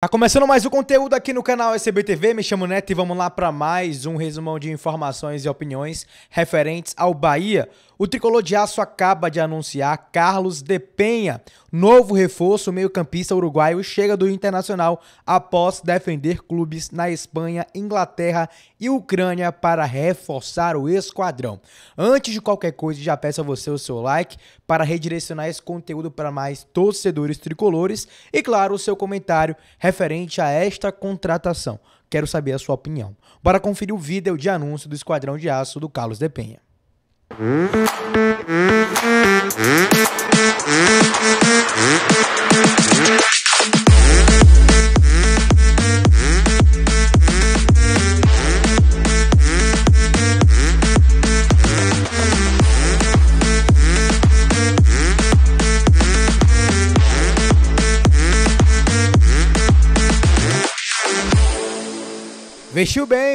Tá começando mais um conteúdo aqui no canal SBTV, me chamo Neto e vamos lá para mais um resumão de informações e opiniões referentes ao Bahia. O Tricolor de Aço acaba de anunciar Carlos de Penha, novo reforço meio-campista uruguaio, chega do Internacional após defender clubes na Espanha, Inglaterra e Ucrânia para reforçar o esquadrão. Antes de qualquer coisa, já peço a você o seu like para redirecionar esse conteúdo para mais torcedores tricolores e, claro, o seu comentário referente a esta contratação. Quero saber a sua opinião. Bora conferir o vídeo de anúncio do Esquadrão de Aço do Carlos de Penha.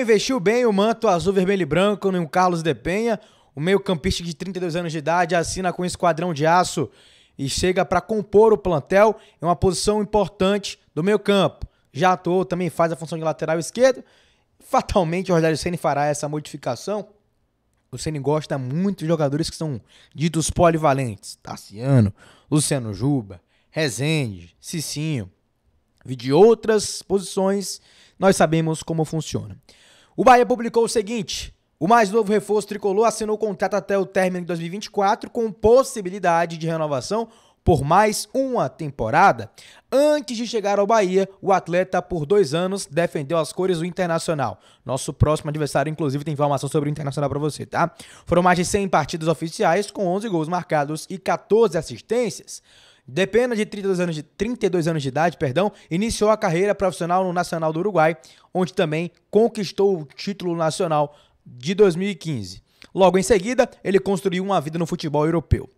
Vestiu bem o manto azul, vermelho e branco no Carlos de Penha. O meio-campista de 32 anos de idade assina com o Esquadrão de Aço e chega para compor o plantel em uma posição importante do meio-campo. Já atuou, também faz a função de lateral esquerdo. Fatalmente o Rogério Ceni fará essa modificação. O Ceni gosta muito de jogadores que são ditos polivalentes. Tassiano, Luciano Juba, Rezende, Cicinho. E de outras posições, nós sabemos como funciona. O Bahia publicou o seguinte: o mais novo reforço tricolor assinou o contrato até o término de 2024 com possibilidade de renovação por mais uma temporada. Antes de chegar ao Bahia, o atleta por 2 anos defendeu as cores do Internacional. Nosso próximo adversário, inclusive, tem informação sobre o Internacional para você, tá? Foram mais de 100 partidas oficiais com 11 gols marcados e 14 assistências. De Penha, de 32 anos de idade, iniciou a carreira profissional no Nacional do Uruguai, onde também conquistou o título nacional de 2015. Logo em seguida, ele construiu uma vida no futebol europeu.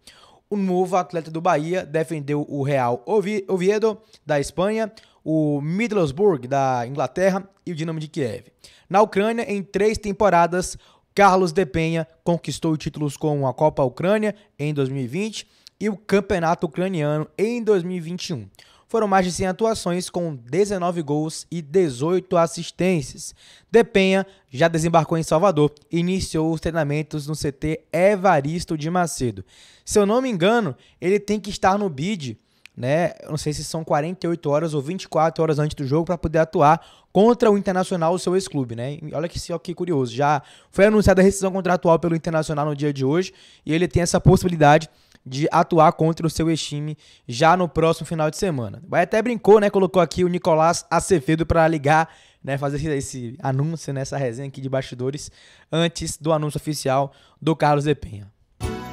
O novo atleta do Bahia defendeu o Real Oviedo, da Espanha, o Middlesbrough, da Inglaterra e o Dinamo de Kiev. Na Ucrânia, em 3 temporadas, Carlos de Penha conquistou títulos como a Copa Ucrânia em 2020 e o Campeonato Ucraniano em 2021. Foram mais de 100 atuações com 19 gols e 18 assistências. De Penha já desembarcou em Salvador e iniciou os treinamentos no CT Evaristo de Macedo. Se eu não me engano, ele tem que estar no bid, né? Eu não sei se são 48 horas ou 24 horas antes do jogo para poder atuar contra o Internacional, o seu ex-clube, né? E olha que curioso, já foi anunciada a rescisão contratual pelo Internacional no dia de hoje e ele tem essa possibilidade de atuar contra o seu ex-time já no próximo final de semana. O Bahia até brincou, né? Colocou aqui o Nicolás Acevedo para ligar, né? Fazer esse anúncio, nessa resenha aqui de bastidores, antes do anúncio oficial do Carlos de Penha.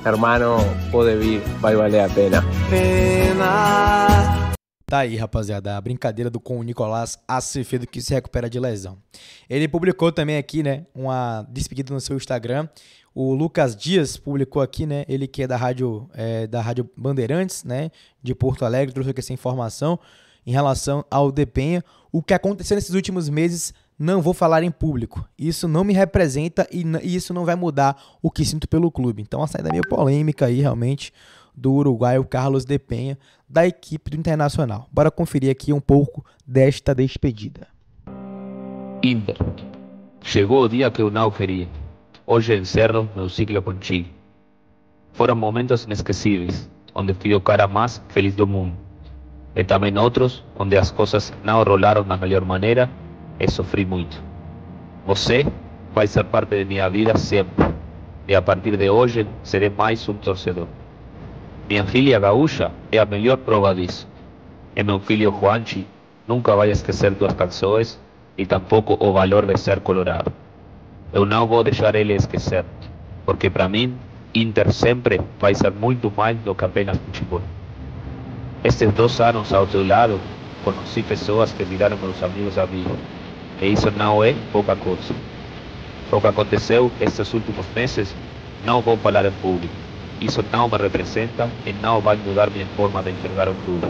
Hermano, pode vir, vai valer a pena. Tá aí, rapaziada, a brincadeira com o Nicolás Acevedo, que se recupera de lesão. Ele publicou também aqui, né, uma despedida no seu Instagram. O Lucas Dias publicou aqui, né, ele que é da Rádio Bandeirantes, né, de Porto Alegre, trouxe aqui essa informação em relação ao de Penha. O que aconteceu nesses últimos meses não vou falar em público. Isso não me representa e isso não vai mudar o que sinto pelo clube. Então a saída meio polêmica aí, realmente, do uruguaio Carlos de Penha, da equipe do Internacional. Bora conferir aqui um pouco desta despedida. Inter. Chegou o dia que eu não queria. Hoje encerro meu ciclo com Chile. Foram momentos inesquecíveis, onde fui o cara mais feliz do mundo. E também outros, onde as coisas não rolaram da melhor maneira e sofri muito. Você vai ser parte de minha vida sempre. E a partir de hoje, serei mais um torcedor. Minha filha gaúcha é a melhor prova disso. E meu filho Juanchi nunca vai esquecer 2 canções e tampouco o valor de ser colorado. Eu não vou deixar ele esquecer, porque para mim, Inter sempre vai ser muito mais do que apenas futebol. Estes 2 anos ao teu lado, conheci pessoas que viraram meus amigos. E isso não é pouca coisa. O que aconteceu estes últimos meses, não vou falar em público. Isso não me representa e não vai mudar minha forma de enxergar o clube.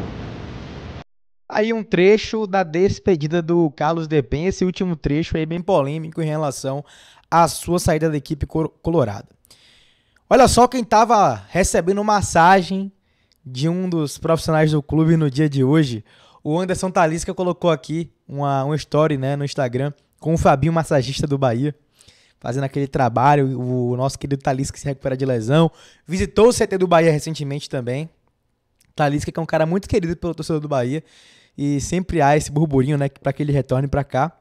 Aí um trecho da despedida do Carlos de Penha. Esse último trecho é bem polêmico em relação à sua saída da equipe colorada. Olha só quem estava recebendo massagem de um dos profissionais do clube no dia de hoje. O Anderson Talisca colocou aqui uma story, né, no Instagram com o Fabinho, massagista do Bahia, fazendo aquele trabalho. O nosso querido Talisca se recupera de lesão. Visitou o CT do Bahia recentemente também. Talisca, que é um cara muito querido pelo torcedor do Bahia. E sempre há esse burburinho, né, para que ele retorne para cá.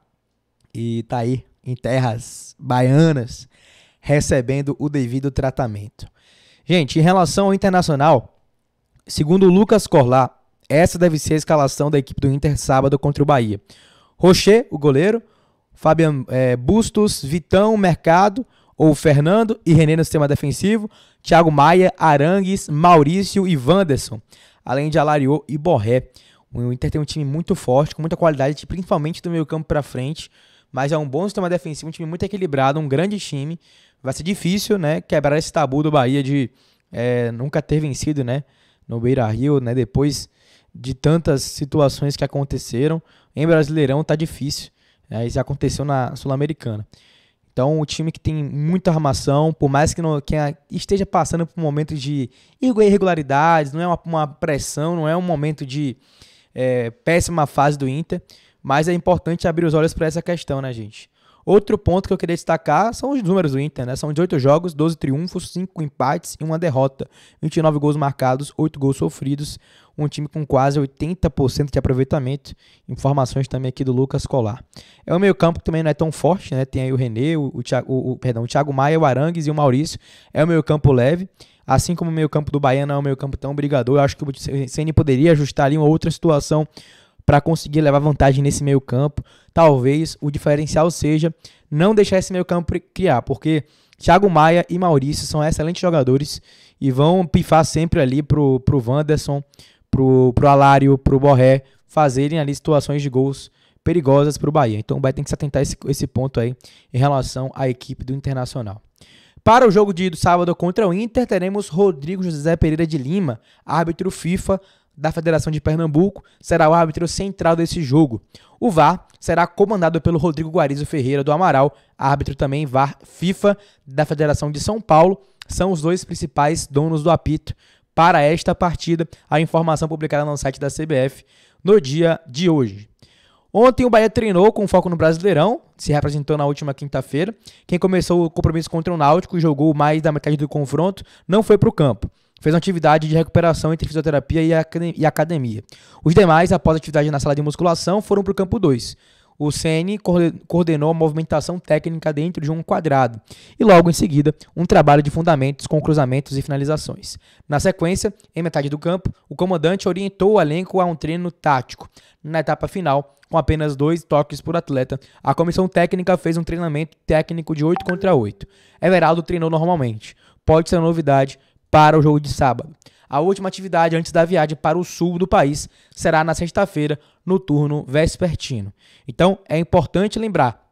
E tá aí, em terras baianas, recebendo o devido tratamento. Gente, em relação ao Internacional, segundo o Lucas Corlá, essa deve ser a escalação da equipe do Inter sábado contra o Bahia. Rocher, o goleiro. Fabian Bustos, Vitão, Mercado, ou Fernando e René no sistema defensivo. Thiago Maia, Arangues, Maurício e Wanderson. Além de Alariô e Borré. O Inter tem um time muito forte, com muita qualidade, principalmente do meio campo para frente. Mas é um bom sistema defensivo, um time muito equilibrado, um grande time. Vai ser difícil, né, quebrar esse tabu do Bahia de nunca ter vencido, né, no Beira-Rio, né, depois de tantas situações que aconteceram. Em Brasileirão tá difícil. Isso aconteceu na Sul-Americana. Então, um time que tem muita armação, por mais que esteja passando por momentos de irregularidades, não é uma pressão, não é um momento de péssima fase do Inter, mas é importante abrir os olhos para essa questão, né, gente? Outro ponto que eu queria destacar são os números do Inter, né? São 18 jogos, 12 triunfos, 5 empates e 1 derrota. 29 gols marcados, 8 gols sofridos. Um time com quase 80% de aproveitamento. Informações também aqui do Lucas Colar. O meio campo que também não é tão forte, né? Tem aí o René, o Thiago Maia, o Arangues e o Maurício. É o meio campo leve. Assim como o meio campo do Bahia não é um meio campo tão brigador. Eu acho que o Ceni poderia ajustar ali uma outra situação para conseguir levar vantagem nesse meio campo. Talvez o diferencial seja não deixar esse meio campo criar, porque Thiago Maia e Maurício são excelentes jogadores e vão pifar sempre ali pro Wanderson, pro Alário, pro Borré, fazerem ali situações de gols perigosas pro Bahia. Então vai ter que se atentar a esse ponto aí em relação à equipe do Internacional. Para o jogo do sábado contra o Inter, teremos Rodrigo José Pereira de Lima, árbitro FIFA da Federação de Pernambuco, será o árbitro central desse jogo. O VAR será comandado pelo Rodrigo Guarizo Ferreira do Amaral, árbitro também VAR FIFA da Federação de São Paulo. São os dois principais donos do apito para esta partida. A informação publicada no site da CBF no dia de hoje. Ontem o Bahia treinou com foco no Brasileirão, se representou na última quinta-feira. Quem começou o compromisso contra o Náutico e jogou mais da metade do confronto não foi para o campo. Fez uma atividade de recuperação entre fisioterapia e academia. Os demais, após a atividade na sala de musculação, foram para o campo 2. O Ceni coordenou a movimentação técnica dentro de um quadrado. E logo em seguida, um trabalho de fundamentos com cruzamentos e finalizações. Na sequência, em metade do campo, o comandante orientou o elenco a um treino tático. Na etapa final, com apenas 2 toques por atleta, a comissão técnica fez um treinamento técnico de 8 contra 8. Everaldo treinou normalmente. Pode ser uma novidade para o jogo de sábado. A última atividade antes da viagem para o sul do país será na sexta-feira, no turno vespertino. Então, é importante lembrar,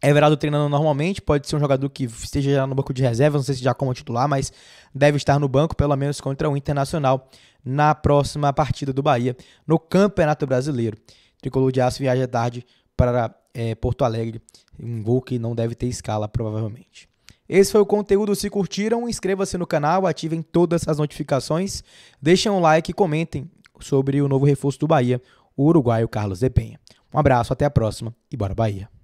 Everaldo treinando normalmente, pode ser um jogador que esteja já no banco de reserva, não sei se já como titular, mas deve estar no banco, pelo menos contra o Internacional, na próxima partida do Bahia, no Campeonato Brasileiro. Tricolor de Aço viaja tarde para Porto Alegre, um voo que não deve ter escala, provavelmente. Esse foi o conteúdo. Se curtiram, inscreva-se no canal, ativem todas as notificações, deixem um like e comentem sobre o novo reforço do Bahia, o uruguaio Carlos de Penha. Um abraço, até a próxima e bora Bahia!